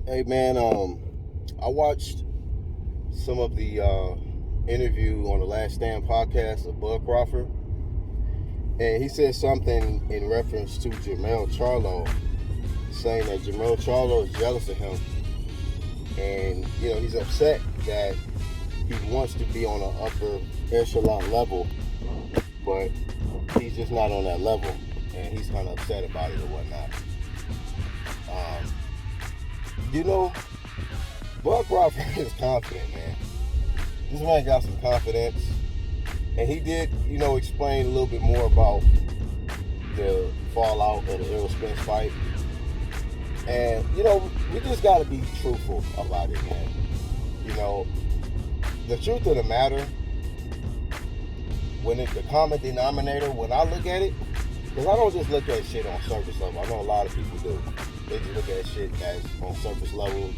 Hey man, I watched some of the interview on the Last Stand podcast of Bud Crawford, and he said something in reference to Jamel Charlo, saying that Jamel Charlo is jealous of him, and he's upset that he wants to be on an upper echelon level, but he's just not on that level, and he's kind of upset about it or whatnot. Um, you know, Bud Crawford is confident, man. This man got some confidence, and he did, explain a little bit more about the fallout of the Errol Spence fight. And we just got to be truthful about it, man. The truth of the matter, the common denominator, when I look at it, because I don't just look at shit on surface level. I know a lot of people do. They just look at shit as on surface level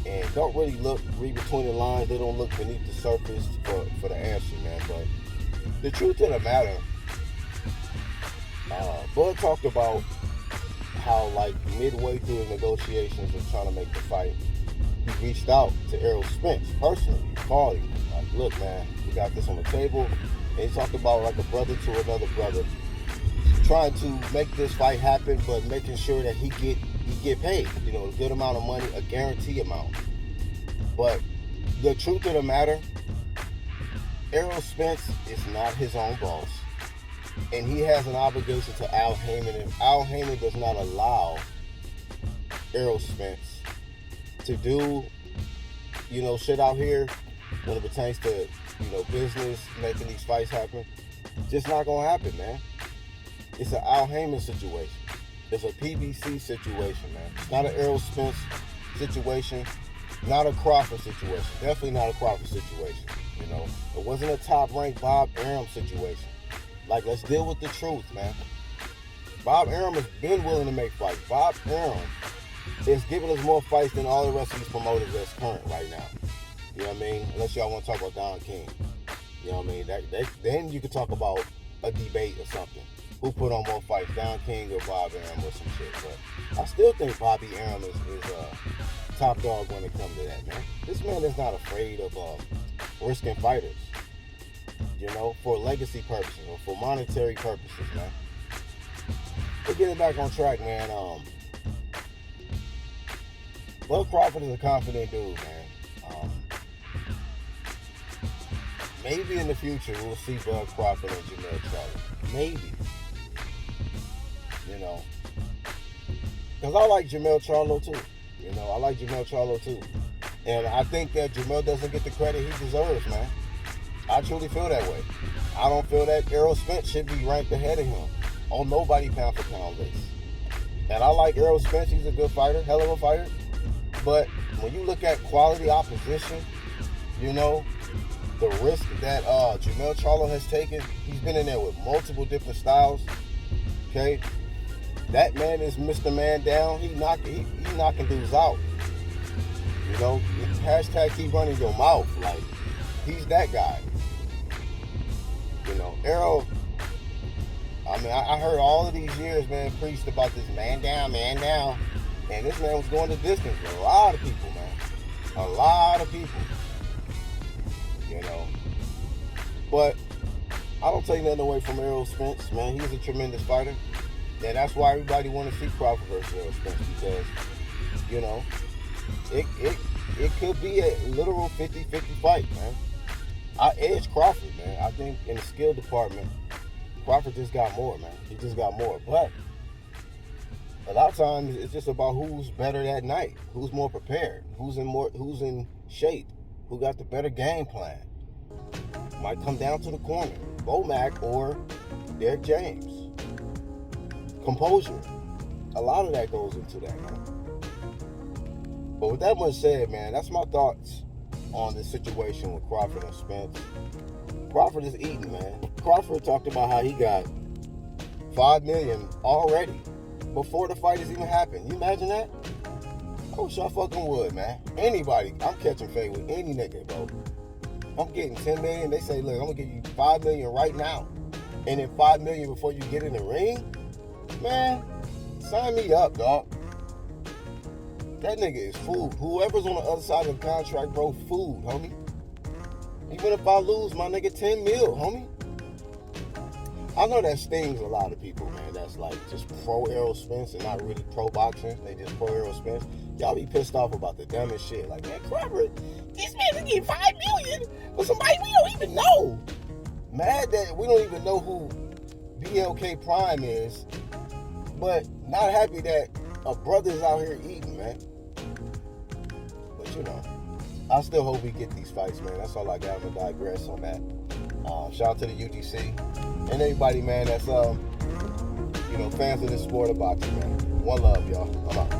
and don't really read between the lines. They don't look beneath the surface for the answer, man. But the truth of the matter, Bud talked about how, like, midway through the negotiations of trying to make the fight, he reached out to Errol Spence personally. He called him, like, look, man, we got this on the table. And he talked about like a brother to another brother, trying to make this fight happen, but making sure that he get paid, a good amount of money, a guarantee amount. But the truth of the matter, Errol Spence is not his own boss, and he has an obligation to Al Heyman, and Al Heyman does not allow Errol Spence to do, shit out here when it pertains to, business, making these fights happen. Just not gonna happen, man. It's an Al Heyman situation. It's a PBC situation, man. It's not an Errol Spence situation. Not a Crawford situation. Definitely not a Crawford situation. It wasn't a top-ranked Bob Arum situation. Like, let's deal with the truth, man. Bob Arum has been willing to make fights. Bob Arum is giving us more fights than all the rest of these promoters that's current right now. You know what I mean? Unless y'all want to talk about Don King. You know what I mean? Then you could talk about a debate or something. Who put on more fights, Don King or Bob Arum or some shit. But I still think Bobby Arum is top dog when it comes to that, man. This man is not afraid of risking fighters, for legacy purposes or for monetary purposes, man. But getting back on track, man, Bud Crawford is a confident dude, man. Maybe in the future we'll see Bud Crawford and Jamel Charlo. Maybe. Because I like Jamel Charlo too. I like Jamel Charlo too. And I think that Jamel doesn't get the credit he deserves, man. I truly feel that way. I don't feel that Errol Spence should be ranked ahead of him on nobody pound for pound list. And I like Errol Spence. He's a good fighter, hell of a fighter. But when you look at quality opposition, the risk that Jamel Charlo has taken, he's been in there with multiple different styles. Okay? That man is Mr. Man Down. He knocking dudes out. Hashtag keep running your mouth. Like, he's that guy. Errol, I heard all of these years, man, preached about this man down. And this man was going the distance with a lot of people, man. A lot of people. But I don't take nothing away from Errol Spence, man. He's a tremendous fighter. And that's why everybody want to see Crawford versus Errol Spence, because, it could be a literal 50-50 fight, man. I edge Crawford, man. I think in the skill department, Crawford just got more, man. He just got more. But a lot of times it's just about who's better that night, who's more prepared, who's in shape, who got the better game plan. Might come down to the corner, Bomac or Derek James. Composure. A lot of that goes into that, man. But with that much said, man, that's my thoughts on this situation with Crawford and Spence. Crawford is eating, man. Crawford talked about how he got $5 million already before the fight has even happened. You imagine that? I wish I fucking would, man. Anybody, I'm catching fade with any nigga, bro. I'm getting $10 million. They say, look, I'm gonna give you $5 million right now, and then $5 million before you get in the ring. Man, sign me up, dog. That nigga is food. Whoever's on the other side of the contract, bro, food, homie. Even if I lose, my nigga, 10 mil, homie. I know that stings a lot of people, man. That's like just pro Errol Spence and not really pro boxing. They just pro Errol Spence. Y'all be pissed off about the dumbest shit. Like, man, Crawford, this man is getting $5 million for somebody we don't even know. Mad that we don't even know who BLK Prime is, but not happy that a brother's out here eating, man. But you know, I still hope we get these fights, man. That's all I got. I'm gonna digress on that. Shout out to the UGC and everybody, man, that's fans of this sport of boxing, man. One love, y'all. I'm out.